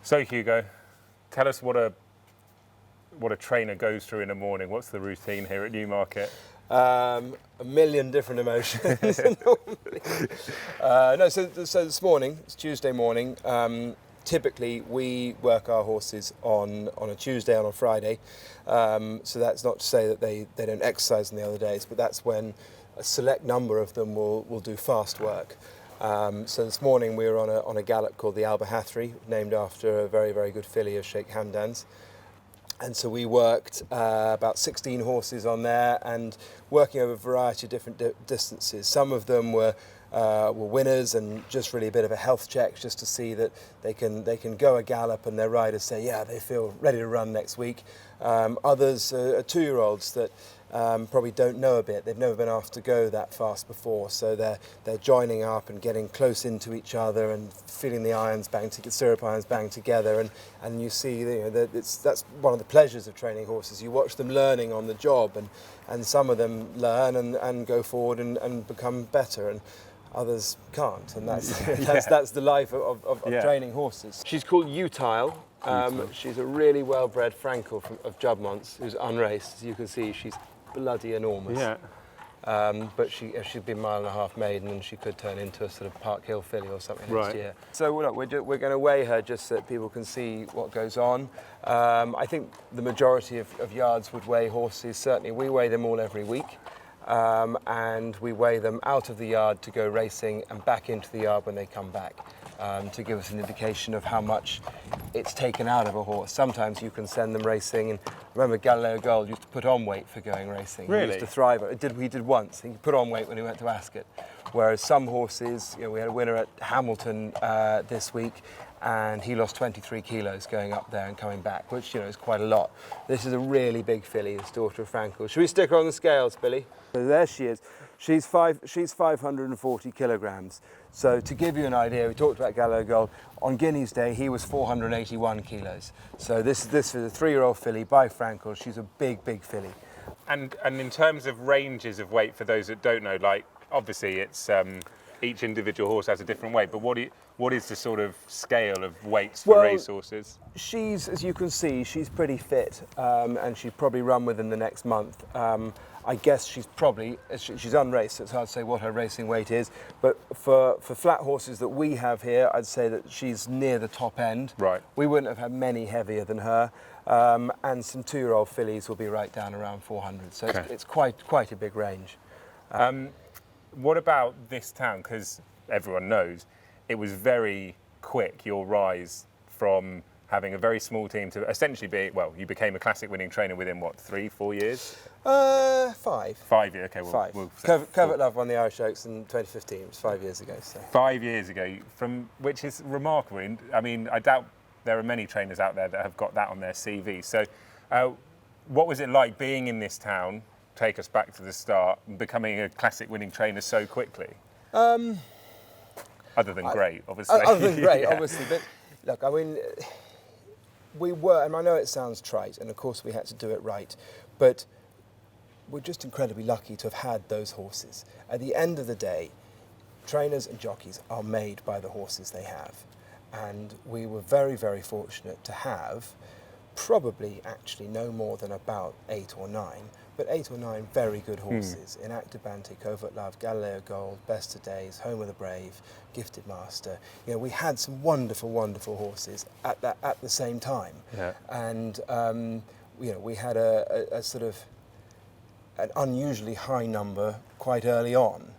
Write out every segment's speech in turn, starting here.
So Hugo, tell us what a trainer goes through in the morning. What's the routine here at Newmarket? A million different emotions normally. So this morning, it's Tuesday morning. Typically, we work our horses on a Tuesday, on a Friday. So that's not to say that they don't exercise on the other days, but that's when a select number of them will do fast work. So this morning we were on a gallop called the Albahathri, named after a very, very good filly of Sheikh Hamdan's. And so we worked about 16 horses on there, and working over a variety of different distances. Some of them were winners, and just really a bit of a health check, just to see that they can go a gallop and their riders say, yeah, they feel ready to run next week. Others are 2-year-olds that probably don't know a bit. They've never been asked to go that fast before, so they're joining up and getting close into each other and feeling the irons syrup irons bang together, and you see, that's one of the pleasures of training horses. You watch them learning on the job, and some of them learn and go forward and become better, and others can't, and that's the life of training horses. She's called Utile. She's a really well-bred Frankel of Jubmonts, who's unraced. As you can see, she's bloody enormous. Yeah. But she'd be a 1.5 mile maiden, and she could turn into a sort of Park Hill filly or something next year. So look, we're going to weigh her just so that people can see what goes on. I think the majority of yards would weigh horses. Certainly, we weigh them all every week. And we weigh them out of the yard to go racing and back into the yard when they come back, to give us an indication of how much it's taken out of a horse. Sometimes you can send them racing, and remember Galileo Gold used to put on weight for going racing. Really? He used to thrive. He did once. He put on weight when he went to Ascot. Whereas some horses, we had a winner at Hamilton this week, and he lost 23 kilos going up there and coming back, which is quite a lot. This is a really big filly, this daughter of Frankel. Should we stick her on the scales, Billy? So there she is. She's 540 kilograms. So to give you an idea, we talked about Galileo Gold. On Guinea's Day, he was 481 kilos. So this is a 3-year-old filly by Frankel. She's a big, big filly. And in terms of ranges of weight, for those that don't know, like obviously it's each individual horse has a different weight, but what is the sort of scale of weights for racehorses? She's, as you can see, she's pretty fit, and she'd probably run within the next month. I guess she's unraced, so it's hard to say what her racing weight is, but for flat horses that we have here, I'd say that she's near the top end. Right. We wouldn't have had many heavier than her, and some 2-year-old fillies will be right down around 400, so it's quite a big range. What about this town? Because everyone knows it was very quick, your rise from having a very small team to essentially you became a classic winning trainer within 3-4 years? 5. 5 years, okay. 5. Covert Love won the Irish Oaks in 2015, it was 5 years ago. So. 5 years ago, which is remarkable. I mean, I doubt there are many trainers out there that have got that on their CV. So what was it like being in this town? Take us back to the start, becoming a classic winning trainer so quickly? Other than great, obviously. Other than great, obviously. But look, I mean, we were, and I know it sounds trite, and of course we had to do it right, but we're just incredibly lucky to have had those horses. At the end of the day, trainers and jockeys are made by the horses they have. And we were very, very fortunate to have probably actually no more than about 8 or 9, but 8 or 9 very good horses in Actibante, Covert Love, Galileo Gold, Best of Days, Home of the Brave, Gifted Master. We had some wonderful, wonderful horses at the same time. Yeah. And we had a sort of an unusually high number quite early on.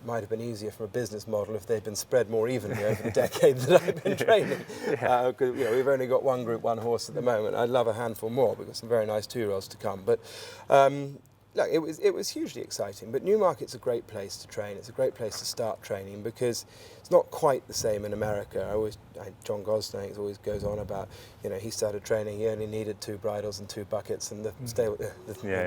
Might have been easier from a business model if they'd been spread more evenly over the decade that I've been training. Because we've only got one Group 1 horse at the moment. I'd love a handful more. We've got some very nice 2-year-olds to come. But look, it was hugely exciting. But Newmarket's a great place to train. It's a great place to start training because it's not quite the same in America. John Gosling always goes on about, he started training, he only needed 2 bridles and 2 buckets, and the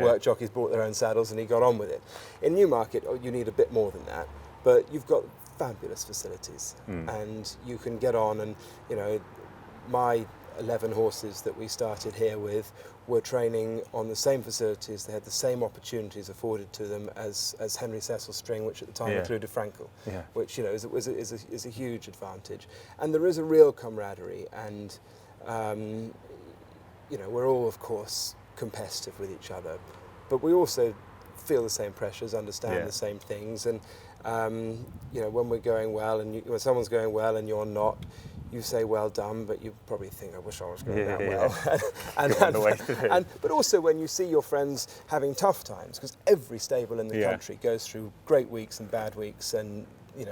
work jockeys brought their own saddles, and he got on with it. In Newmarket, you need a bit more than that, but you've got fabulous facilities, and you can get on, and my 11 horses that we started here with were training on the same facilities. They had the same opportunities afforded to them as Henry Cecil string, which at the time included Frankel, which is a huge advantage. And there is a real camaraderie, and we're all, of course, competitive with each other, but we also feel the same pressures, understand the same things, and when we're going well, and when someone's going well and you're not, you say well done, but you probably think, I wish I was going that well. But also when you see your friends having tough times, because every stable in the country goes through great weeks and bad weeks, and you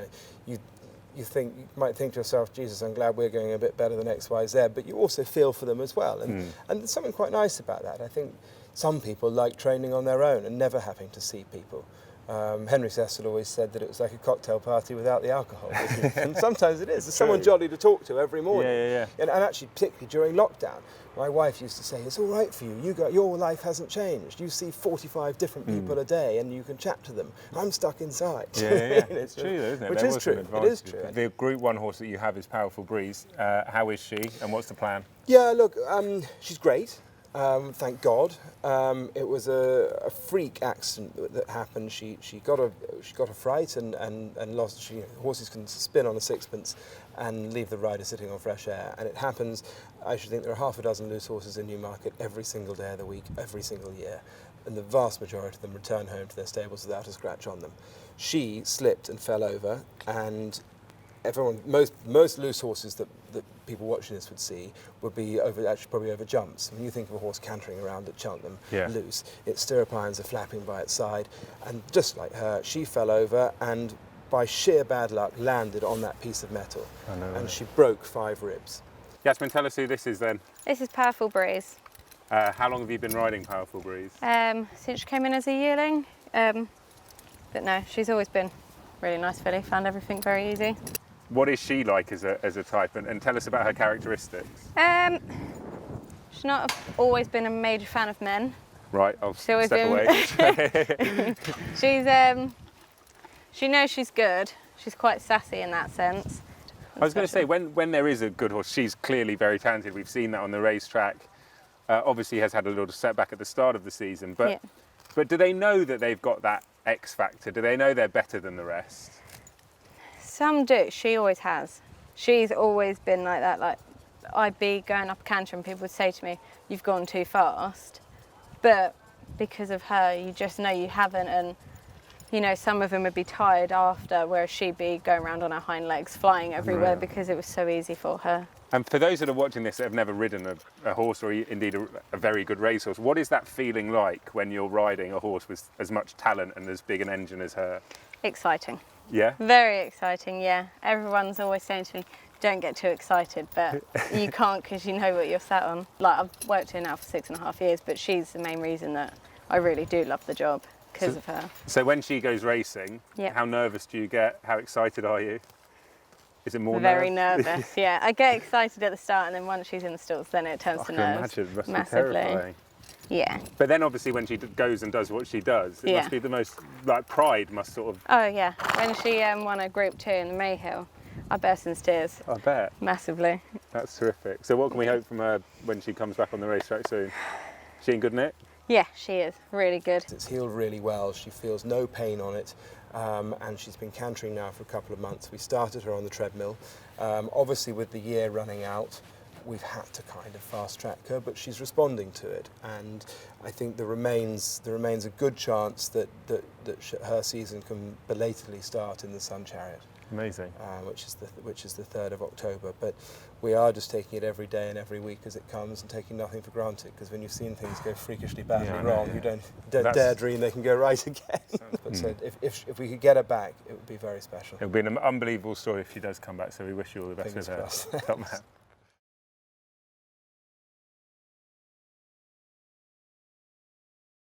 might think to yourself, Jesus, I'm glad we're going a bit better than X, Y, Z, but you also feel for them as well. And there's something quite nice about that. I think some people like training on their own and never having to see people. Henry Cecil always said that it was like a cocktail party without the alcohol. And sometimes it is. There's someone jolly to talk to every morning. And actually, particularly during lockdown, my wife used to say, it's all right for you. Your life hasn't changed. You see 45 different people a day and you can chat to them. I'm stuck inside. It's true, though, isn't it? Which is true. It is true. The Group 1 horse that you have is Powerful Breeze. How is she and what's the plan? Yeah, look, she's great. Thank God. It was a freak accident that happened. She got a fright and lost. Horses can spin on a sixpence and leave the rider sitting on fresh air. And it happens. I should think there are half a dozen loose horses in Newmarket every single day of the week, every single year, and the vast majority of them return home to their stables without a scratch on them. She slipped and fell over, and most loose horses that people watching this would see would be probably over jumps. When you think of a horse cantering around at Cheltenham loose, its stirrup irons are flapping by its side, and just like her, she fell over and by sheer bad luck landed on that piece of metal, and she broke 5 ribs. Yasmin, tell us who this is then. This is Powerful Breeze. How long have you been riding Powerful Breeze? Since she came in as a yearling, but no, she's always been really nice filly, found everything very easy. What is she like as a type, and tell us about her characteristics? She's not always been a major fan of men. Right, I'll step away. She knows she's good. She's quite sassy in that sense. I was going to say, when there is a good horse, she's clearly very talented. We've seen that on the racetrack. Obviously has had a little setback at the start of the season, but do they know that they've got that X factor? Do they know they're better than the rest? Some do. She always has. She's always been like that. Like, I'd be going up a canter and people would say to me, you've gone too fast. But because of her, you just know you haven't. And, some of them would be tired after, whereas she'd be going around on her hind legs, flying everywhere because it was so easy for her. And for those that are watching this that have never ridden a horse, or indeed a very good racehorse, what is that feeling like when you're riding a horse with as much talent and as big an engine as her? Exciting. Yeah? Very exciting, yeah. Everyone's always saying to me, don't get too excited, but you can't because you know what you're sat on. Like, I've worked here now for 6.5 years, but she's the main reason that I really do love the job because of her. So when she goes racing, how nervous do you get? How excited are you? Is it more Very nervous, yeah. I get excited at the start, and then once she's in the stalls, then it turns to nerves. I can imagine, it must massively. be terrifying. Yeah. But then obviously when she goes and does what she does, it must be the most, pride must sort of... Oh yeah, when she won a Group 2 in the Mayhill, I burst into tears. I bet. Massively. That's terrific. So what can we hope from her when she comes back on the racetrack soon? She in good nick? Yeah, she is. Really good. It's healed really well. She feels no pain on it. And she's been cantering now for a couple of months. We started her on the treadmill. Obviously with the year running out, we've had to kind of fast track her, but she's responding to it, and I think there remains a good chance that her season can belatedly start in the Sun Chariot. Amazing. Which is the 3rd of October. But we are just taking it every day and every week as it comes, and taking nothing for granted, because when you've seen things go freakishly badly wrong, you don't dare dream they can go right again. But so if we could get her back, it would be very special. It would be an unbelievable story if she does come back. So we wish you all the best with her. Fingers crossed. Top man.